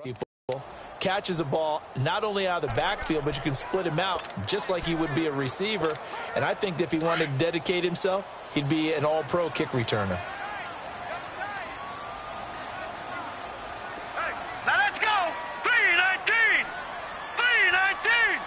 people, catches the ball not only out of the backfield, but you can split him out just like he would be a receiver. And I think that if he wanted to dedicate himself, he'd be an all-pro kick returner. Now let's go! 319! 319!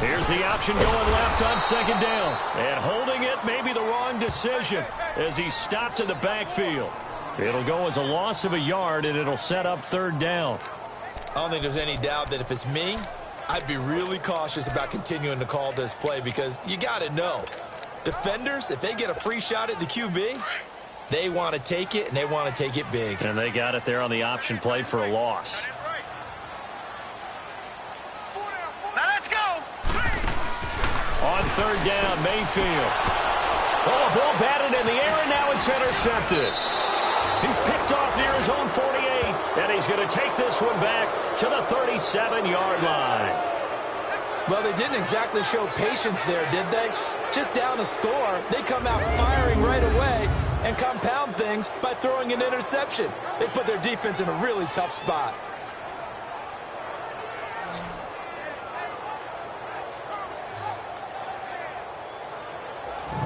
Here's the option going left on second down. And holding it may be the wrong decision as he's stopped in the backfield. It'll go as a loss of a yard, and it'll set up third down. I don't think there's any doubt that if it's me, I'd be really cautious about continuing to call this play because you got to know, defenders, if they get a free shot at the QB, they want to take it, and they want to take it big. And they got it there on the option play for a loss. Now let's go! On third down, Mayfield. Oh, ball batted in the air, and now it's intercepted. He's picked off near his own 48, and he's going to take this one back to the 37-yard line. Well, they didn't exactly show patience there, did they? Just down a score, they come out firing right away and compound things by throwing an interception. They put their defense in a really tough spot.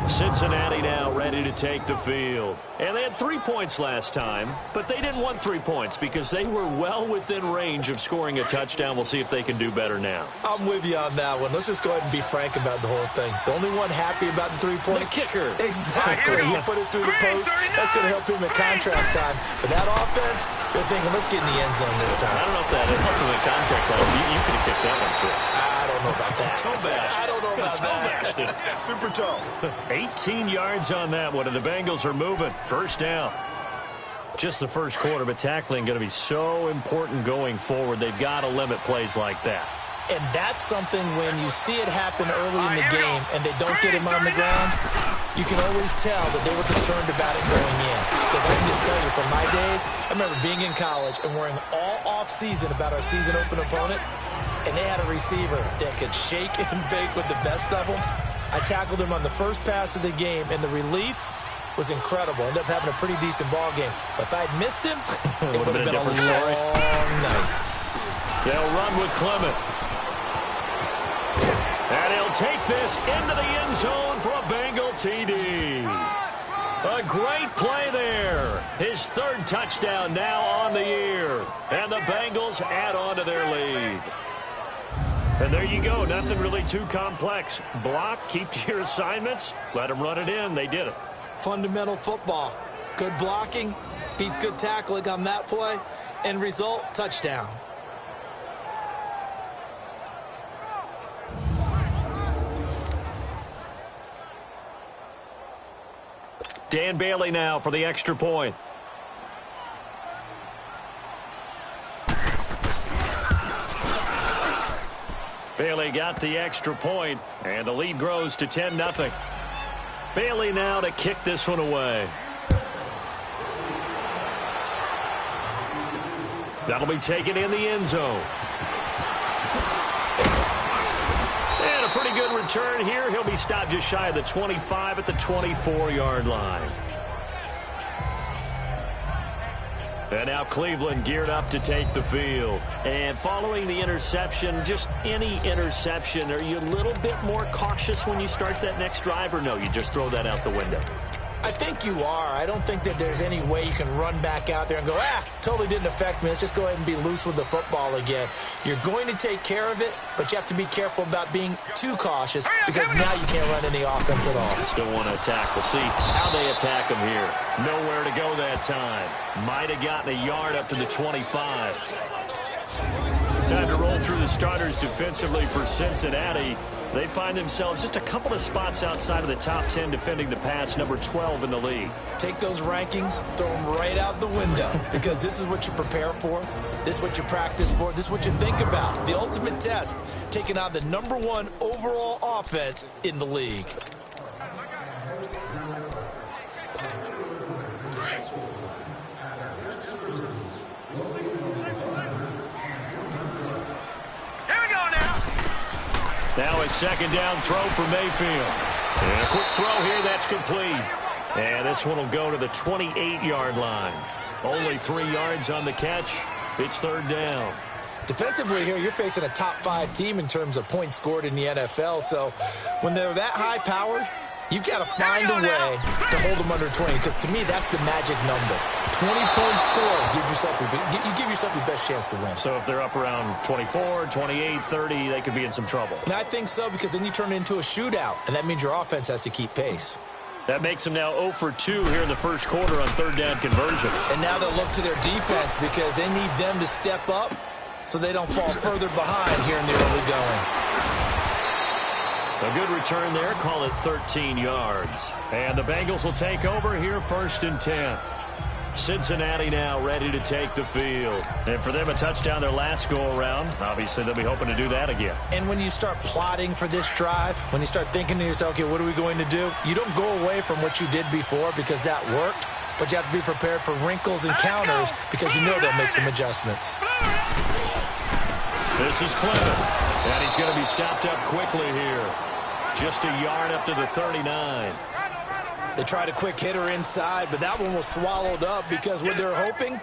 Cincinnati now ready to take the field. And they had 3 points last time, but they didn't want 3 points because they were well within range of scoring a touchdown. We'll see if they can do better now. I'm with you on that one. Let's just go ahead and be frank about the whole thing. The only one happy about the 3-point? The kicker. Exactly. He put it through the post. That's going to help him at contract time. But that offense, they're thinking, let's get in the end zone this time. I don't know if that helped him at contract time. You could have kicked that one through. I don't know about that. Toe bash. I don't know about that. Super toe. 18 yards on that one, and the Bengals are moving. First down. Just the first quarter, but tackling going to be so important going forward. They've got to limit plays like that. And that's something when you see it happen early in the game and they don't get him on the ground, you can always tell that they were concerned about it going in. Because I can just tell you, from my days, I remember being in college and worrying all off-season about our season-open opponent, and they had a receiver that could shake and bake with the best of them. I tackled him on the first pass of the game, and the relief was incredible. Ended up having a pretty decent ball game. But if I had missed him, it would have been a long night. They'll run with Clement. And he'll take this into the end zone for a Bengal TD. A great play there. His third touchdown now on the year. And the Bengals add on to their lead. And there you go. Nothing really too complex. Block, keep to your assignments, let them run it in. They did it. Fundamental football. Good blocking beats good tackling on that play. End result, touchdown. Dan Bailey now for the extra point. Bailey got the extra point, and the lead grows to 10-0. Bailey now to kick this one away. That'll be taken in the end zone. And a pretty good return here. He'll be stopped just shy of the 25 at the 24-yard line. And now Cleveland geared up to take the field. And following the interception, just any interception, are you a little bit more cautious when you start that next drive, or no, you just throw that out the window? I think you are. I don't think that there's any way you can run back out there and go, totally didn't affect me. Let's just go ahead and be loose with the football again. You're going to take care of it, but you have to be careful about being too cautious because now you can't run any offense at all. Still want to attack. We'll see how they attack him here. Nowhere to go that time. Might have gotten a yard up to the 25. Time to roll through the starters defensively for Cincinnati. They find themselves just a couple of spots outside of the top 10 defending the pass, number 12 in the league. Take those rankings, throw them right out the window because this is what you prepare for. This is what you practice for. This is what you think about. The ultimate test, taking on the number 1 overall offense in the league. Now a second down throw for Mayfield. And a quick throw here that's complete. And this one will go to the 28-yard line. Only 3 yards on the catch. It's third down. Defensively here, you're facing a top-5 team in terms of points scored in the NFL. So when they're that high-powered, you've got to find a way to hold them under 20, because to me, that's the magic number. 20-point score, you give yourself your best chance to win. So if they're up around 24, 28, 30, they could be in some trouble. And I think so, because then you turn it into a shootout, and that means your offense has to keep pace. That makes them now 0 for 2 here in the first quarter on third down conversions. And now they'll look to their defense because they need them to step up so they don't fall further behind here in the early going. A good return there. Call it 13 yards. And the Bengals will take over here first and 10. Cincinnati now ready to take the field. And for them, a touchdown their last go-around. Obviously, they'll be hoping to do that again. And when you start plotting for this drive, when you start thinking to yourself, okay, what are we going to do? You don't go away from what you did before because that worked, but you have to be prepared for wrinkles and counters because you know they'll make some adjustments. This is Clement, and he's going to be stopped up quickly here. Just a yard up to the 39. They tried a quick hitter inside, but that one was swallowed up because what they're hoping,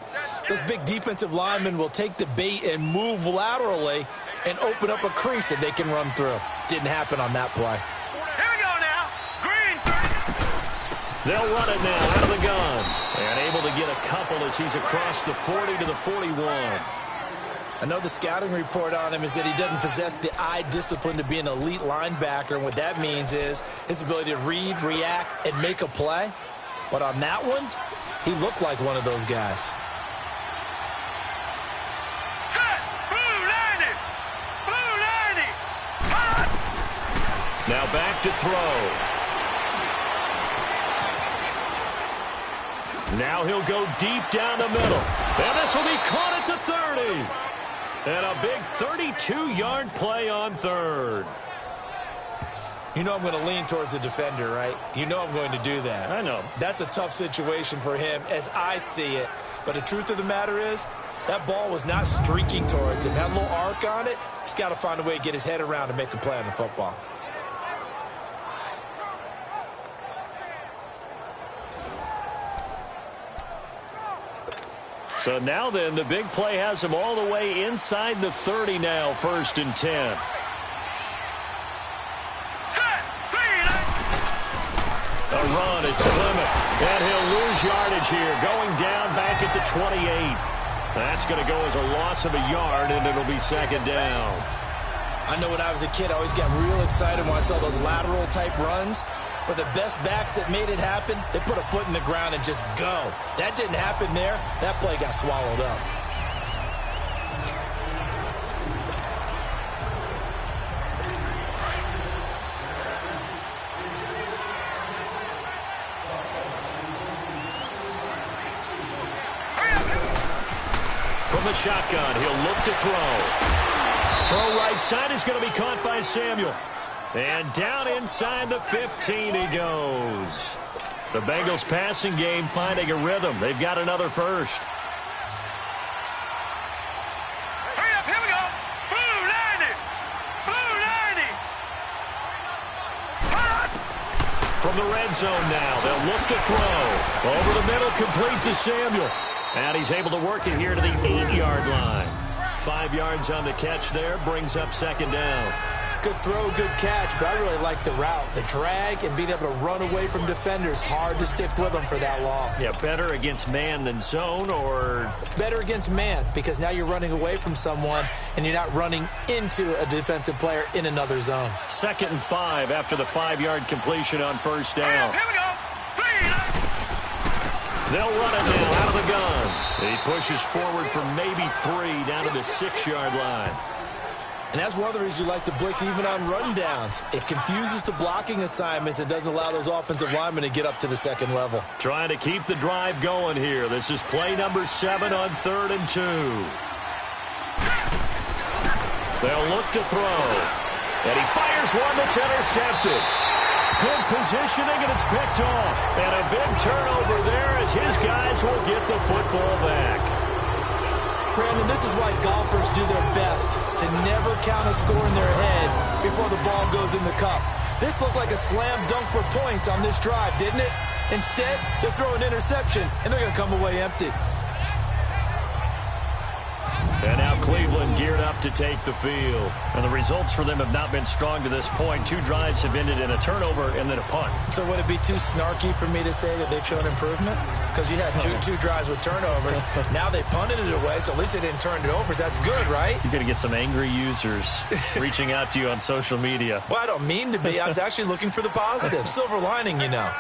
those big defensive linemen will take the bait and move laterally and open up a crease that they can run through. Didn't happen on that play. Here we go now. Green. They'll run it now out of the gun. And able to get a couple as he's across the 40 to the 41. I know the scouting report on him is that he doesn't possess the eye discipline to be an elite linebacker, and what that means is his ability to read, react, and make a play. But on that one, he looked like one of those guys. Set. Blue 90. Blue 90. Hot. Now back to throw. Now he'll go deep down the middle. And this will be caught at the 30. And a big 32-yard play on third. You know I'm going to lean towards the defender, right? You know I'm going to do that. I know. That's a tough situation for him as I see it. But the truth of the matter is, that ball was not streaking towards him. That little arc on it, he's got to find a way to get his head around and make a play on the football. So now then, the big play has him all the way inside the 30 now, first and 10. Set. A run, it's Clement. And he'll lose yardage here, going down back at the 28. That's going to go as a loss of a yard, and it'll be second down. I know when I was a kid, I always got real excited when I saw those lateral-type runs. But the best backs that made it happen, they put a foot in the ground and just go. That didn't happen there. That play got swallowed up. From the shotgun, he'll look to throw. Throw right side is going to be caught by Samuel. And down inside the 15 he goes. The Bengals passing game finding a rhythm. They've got another first. Hurry up, here we go. Blue 90. Blue 90. Hot. From the red zone now, they'll look to throw. Over the middle, complete to Samuel. And he's able to work it here to the 8-yard line. 5 yards on the catch there, brings up second down. Good throw, good catch, but I really like the route. The drag and being able to run away from defenders. Hard to stick with them for that long. Yeah, better against man than zone, or? Better against man, because now you're running away from someone and you're not running into a defensive player in another zone. 2nd and 5 after the 5-yard completion on first down. Here we go. They'll run it now out of the gun. He pushes forward for maybe 3 down to the 6-yard line. And that's one of the reasons you like to blitz even on run downs. It confuses the blocking assignments and doesn't allow those offensive linemen to get up to the second level. Trying to keep the drive going here. This is play number 7 on 3rd and 2. They'll look to throw. And he fires one that's intercepted. Good positioning, and it's picked off. And a big turnover there as his guys will get the football back. Brandon, this is why golfers do their best to never count a score in their head before the ball goes in the cup. This looked like a slam dunk for points on this drive, didn't it? Instead, they'll throw an interception, and they're going to come away empty. And now Cleveland geared up to take the field. And the results for them have not been strong to this point. 2 drives have ended in a turnover and then a punt. So would it be too snarky for me to say that they've shown improvement? Because you had two drives with turnovers. Now they punted it away, so at least they didn't turn it over. So that's good, right? You're going to get some angry users reaching out to you on social media. Well, I don't mean to be. I was actually looking for the positive. Silver lining, you know.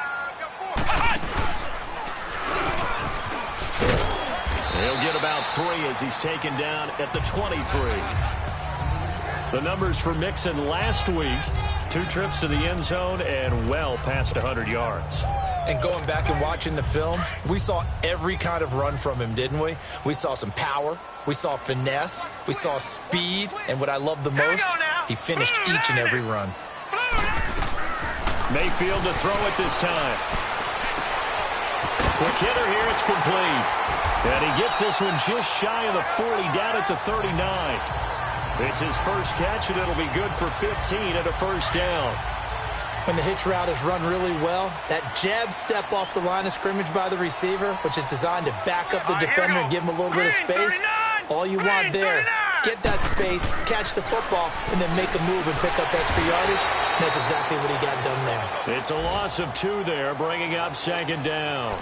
He'll get about 3 as he's taken down at the 23. The numbers for Mixon last week, 2 trips to the end zone and well past 100 yards. And going back and watching the film, we saw every kind of run from him, didn't we? We saw some power, we saw finesse, we saw speed, and what I love the most, he finished each and every run. Mayfield to throw it this time. Quick hitter here, it's complete. And he gets this one just shy of the 40, down at the 39. It's his first catch, and it'll be good for 15 and a first down. When the hitch route is run really well, that jab step off the line of scrimmage by the receiver, which is designed to back up the defender and give him a little bit of space, all you want there, get that space, catch the football, and then make a move and pick up extra yardage. And that's exactly what he got done there. It's a loss of 2 there, bringing up 2nd down.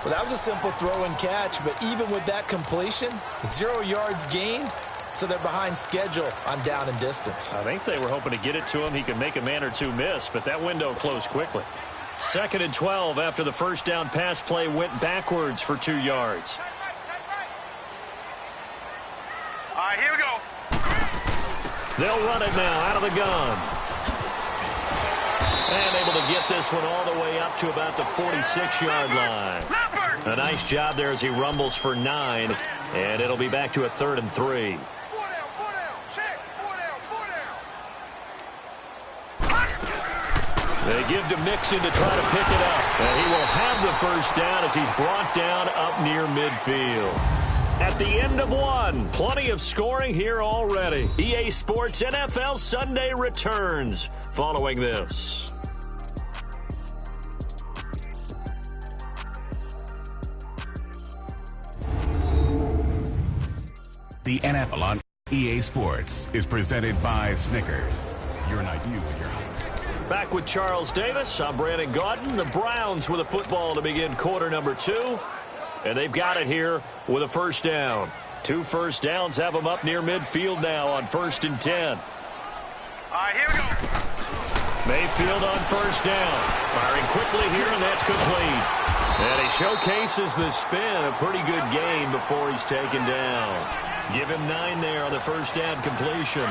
Well, that was a simple throw and catch, but even with that completion, 0 yards gained, so they're behind schedule on down and distance. I think they were hoping to get it to him. He could make a man or 2 miss, but that window closed quickly. 2nd and 12 after the first down pass play went backwards for 2 yards. All right, here we go. They'll run it now out of the gun. And able to get this one all the way up to about the 46-yard line. A nice job there as he rumbles for 9, and it'll be back to a 3rd and 3. They give to Mixon to try to pick it up. And he will have the first down as he's brought down up near midfield. At the end of 1, plenty of scoring here already. EA Sports NFL Sunday returns following this. The NFL on EA Sports is presented by Snickers. You're not you, you're hot. Back with Charles Davis. I'm Brandon Gaudin. The Browns with a football to begin quarter number 2. And they've got it here with a first down. 2 first downs have them up near midfield now on 1st and 10. All right, here we go. Mayfield on first down. Firing quickly here, and that's complete. And he showcases the spin. A pretty good game before he's taken down. Give him 9 there on the first down completion.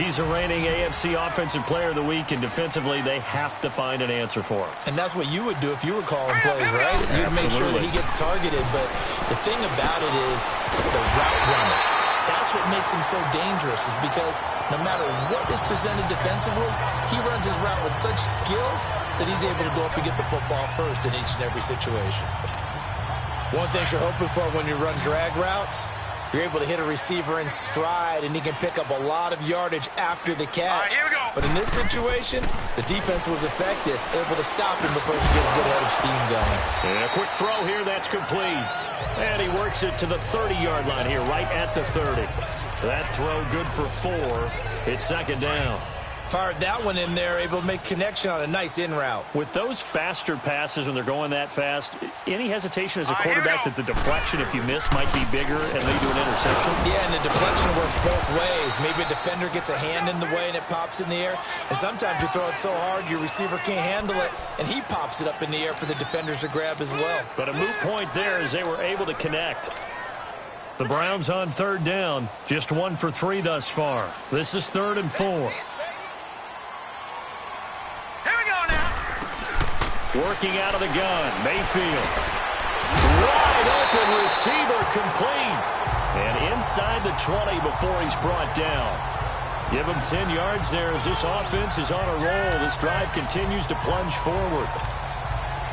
He's the reigning AFC Offensive Player of the Week, and defensively, they have to find an answer for him. And that's what you would do if you were calling plays, right? You'd make sure that he gets targeted. But the thing about it is the route running. That's what makes him so dangerous, is because no matter what is presented defensively, he runs his route with such skill that he's able to go up and get the football first in each and every situation. One thing you're hoping for when you run drag routes, you're able to hit a receiver in stride, and he can pick up a lot of yardage after the catch. All right, here we go. But in this situation, the defense was effective, able to stop him before he could get a good head of steam going. And a quick throw here, that's complete. And he works it to the 30-yard line here, right at the 30. That throw good for 4. It's 2nd down. Fired that one in there, able to make connection on a nice in route. With those faster passes when they're going that fast, any hesitation as a quarterback that the deflection, if you miss, might be bigger and lead to an interception? Yeah, and the deflection works both ways. Maybe a defender gets a hand in the way and it pops in the air. And sometimes you throw it so hard your receiver can't handle it, and he pops it up in the air for the defenders to grab as well. But a moot point there as they were able to connect. The Browns on 3rd down, just 1 for 3 thus far. This is 3rd and 4. Working out of the gun, Mayfield. Wide open receiver complete. And inside the 20 before he's brought down. Give him 10 yards there as this offense is on a roll. This drive continues to plunge forward.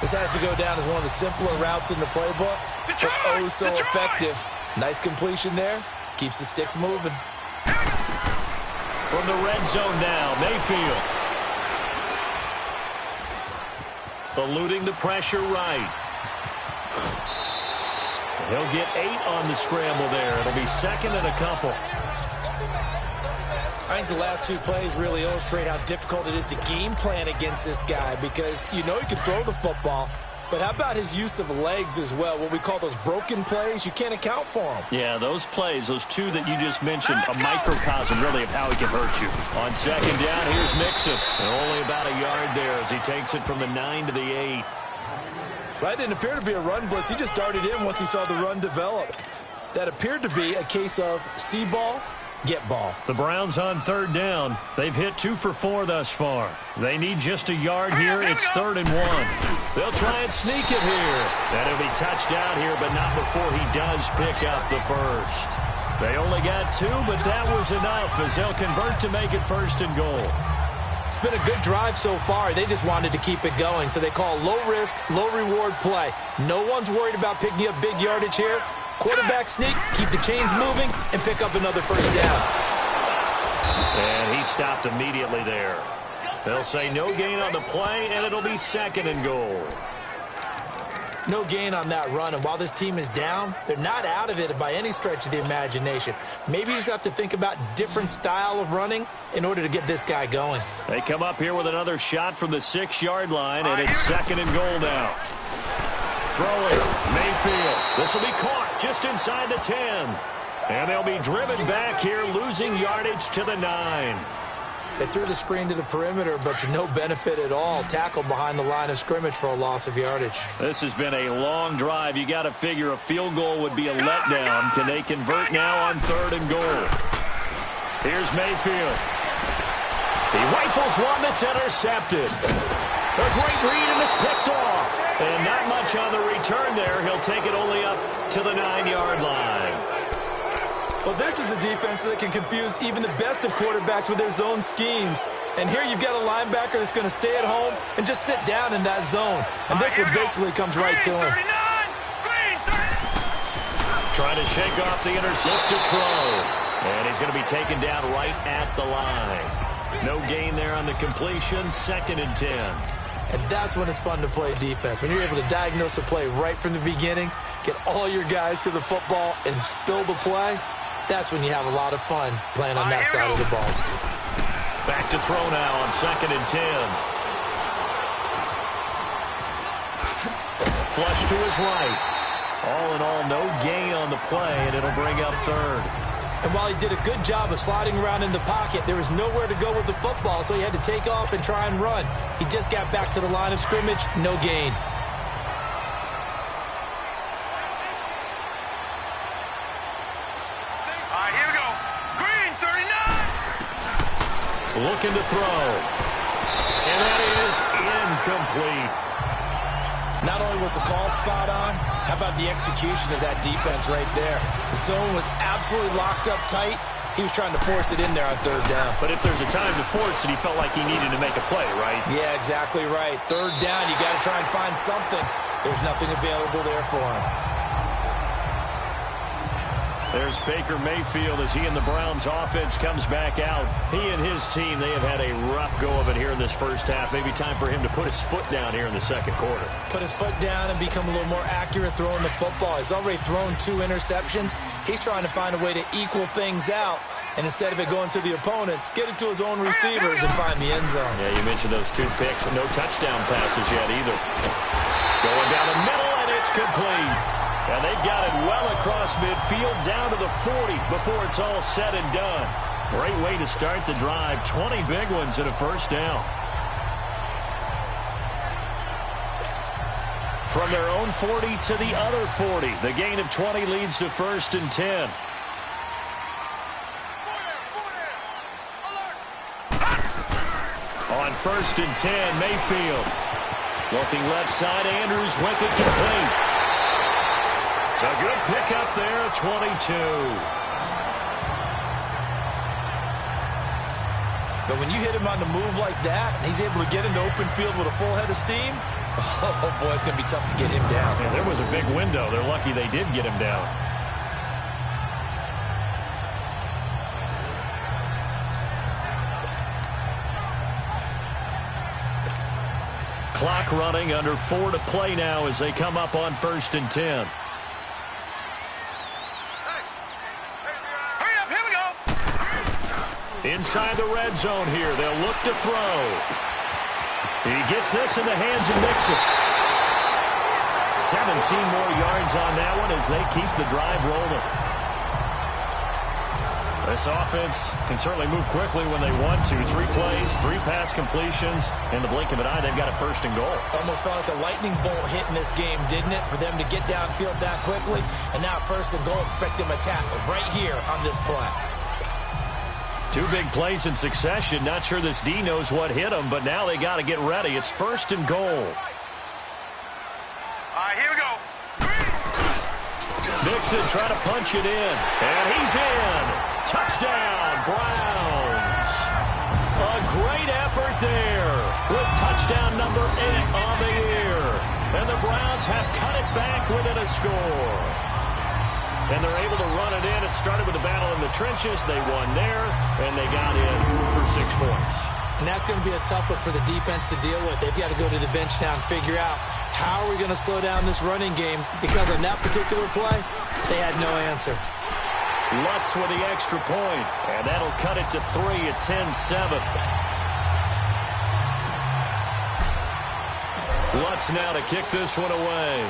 This has to go down as one of the simpler routes in the playbook, but oh so effective. Nice completion there. Keeps the sticks moving. From the red zone now, Mayfield. eluding the pressure right. He'll get 8 on the scramble there. It'll be second and a couple. I think the last 2 plays really illustrate how difficult it is to game plan against this guy because you know he can throw the football, but how about his use of legs as well? What we call those broken plays, you can't account for them. Yeah, those plays, those 2 that you just mentioned, a microcosm really of how he can hurt you. On second down, here's Mixon. Only about a yard there as he takes it from the 9 to the 8. That didn't appear to be a run blitz. He just darted in once he saw the run develop. That appeared to be a case of see ball, get ball. The Browns on third down. They've hit 2 for 4 thus far. They need just a yard here. It's 3rd and 1. They'll try and sneak it here. And it'll be touched out here, but not before he does pick up the first. They only got 2, but that was enough as they'll convert to make it 1st and goal. It's been a good drive so far. They just wanted to keep it going, so they call low-risk, low-reward play. No one's worried about picking up big yardage here. Quarterback sneak, keep the chains moving, and pick up another first down. And he stopped immediately there. They'll say no gain on the play, and it'll be 2nd and goal. No gain on that run, and while this team is down, they're not out of it by any stretch of the imagination. Maybe you just have to think about different style of running in order to get this guy going. They come up here with another shot from the 6-yard line, and it's 2nd and goal now. Throwing, Mayfield. This will be caught just inside the 10. And they'll be driven back here, losing yardage to the 9. They threw the screen to the perimeter, but to no benefit at all. Tackled behind the line of scrimmage for a loss of yardage. This has been a long drive. You got to figure a field goal would be a letdown. Can they convert now on 3rd and goal? Here's Mayfield. He rifles one that's intercepted. A great read, and it's picked off. And not much on the return there. He'll take it only up to the 9-yard line. Well, this is a defense that can confuse even the best of quarterbacks with their zone schemes. And here you've got a linebacker that's going to stay at home and just sit down in that zone. And this one basically comes right to him. Trying to shake off the intercept to throw. And he's going to be taken down right at the line. No gain there on the completion, 2nd and 10. And that's when it's fun to play defense. When you're able to diagnose a play right from the beginning, get all your guys to the football, and spill the play, that's when you have a lot of fun playing on that side of the ball. Back to throw now on 2nd and 10. Flush to his right. All in all, no gain on the play, and it'll bring up 3rd. And while he did a good job of sliding around in the pocket, there was nowhere to go with the football, so he had to take off and try and run. He just got back to the line of scrimmage, no gain. All right, here we go. Green, 39. Looking to throw. And that is incomplete. Not only was the call spot on, how about the execution of that defense right there? The zone was absolutely locked up tight. He was trying to force it in there on 3rd down. But if there's a time to force it, he felt like he needed to make a play, right? Yeah, exactly right. 3rd down, you got to try and find something. There's nothing available there for him. There's Baker Mayfield as he and the Browns offense comes back out. He and his team, they have had a rough go of it here in this first half. Maybe time for him to put his foot down here in the 2nd quarter. Put his foot down and become a little more accurate throwing the football. He's already thrown 2 interceptions. He's trying to find a way to equal things out. And instead of it going to the opponents, get it to his own receivers and find the end zone. Yeah, you mentioned those 2 picks. No touchdown passes yet either. Going down the middle, and it's complete. And they've got it well across midfield, down to the 40 before it's all said and done. Great way to start the drive. 20 big ones and a first down. From their own 40 to the other 40. The gain of 20 leads to 1st and 10. On 1st and 10, Mayfield. Looking left side, Andrews with it complete. A good pickup there, 22. But when you hit him on the move like that, and he's able to get into open field with a full head of steam, oh, boy, it's going to be tough to get him down. Yeah, there was a big window. They're lucky they did get him down. Clock running, under 4 to play now as they come up on 1st and 10. Hurry up, here we go. Inside the red zone here, they'll look to throw. He gets this in the hands of Mixon. 17 more yards on that one as they keep the drive rolling. This offense can certainly move quickly when they want to. 3 plays, 3 pass completions. In the blink of an eye, they've got a 1st and goal. Almost felt like a lightning bolt hit in this game, didn't it? For them to get downfield that quickly. And now 1st and goal, expect them to tackle right here on this play. 2 big plays in succession. Not sure this D knows what hit them, but now they got to get ready. It's 1st and goal. All right, here we go. Mixon trying to punch it in. And he's in. Touchdown, Browns. A great effort there with touchdown number 8 on the year. And the Browns have cut it back within a score. And they're able to run it in. It started with a battle in the trenches. They won there, and they got in for 6 points. And that's going to be a tough one for the defense to deal with. They've got to go to the bench now and figure out how are we going to slow down this running game, because on that particular play, they had no answer. Lutz with the extra point, and that'll cut it to 3 at 10-7. Lutz now to kick this one away.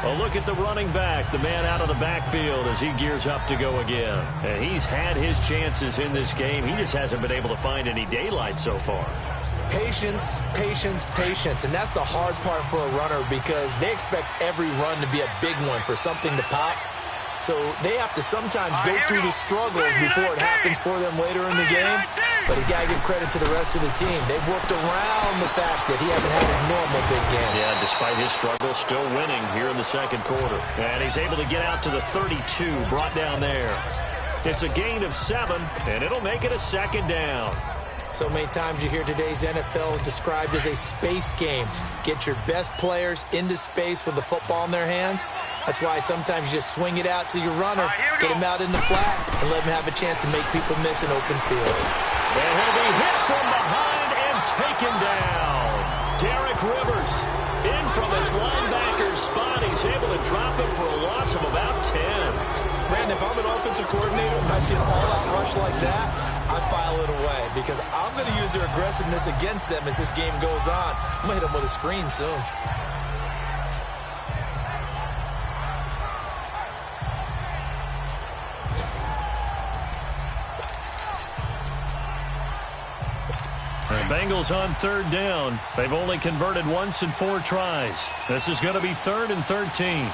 A look at the running back, the man out of the backfield as he gears up to go again. And he's had his chances in this game. He just hasn't been able to find any daylight so far. Patience, patience, patience. And that's the hard part for a runner, because they expect every run to be a big one for something to pop. So they have to sometimes go through the struggles before it happens for them later in the game. But you got to give credit to the rest of the team. They've worked around the fact that he hasn't had his normal big game. Yeah, despite his struggles, still winning here in the 2nd quarter. And he's able to get out to the 32, brought down there. It's a gain of 7, and it'll make it a 2nd down. So many times you hear today's NFL described as a space game. Get your best players into space with the football in their hands. That's why sometimes you just swing it out to your runner, get him out in the flat, and let him have a chance to make people miss an open field. And he'll be hit from behind and taken down. Derek Rivers in from his linebacker's spot. He's able to drop him for a loss of about 10. Man, if I'm an offensive coordinator and I see an all-out rush like that, I file it away, because I'm going to use their aggressiveness against them as this game goes on. I'm going to hit them with a screen soon. Bengals on 3rd down. They've only converted once in 4 tries. This is going to be 3rd and 13. Here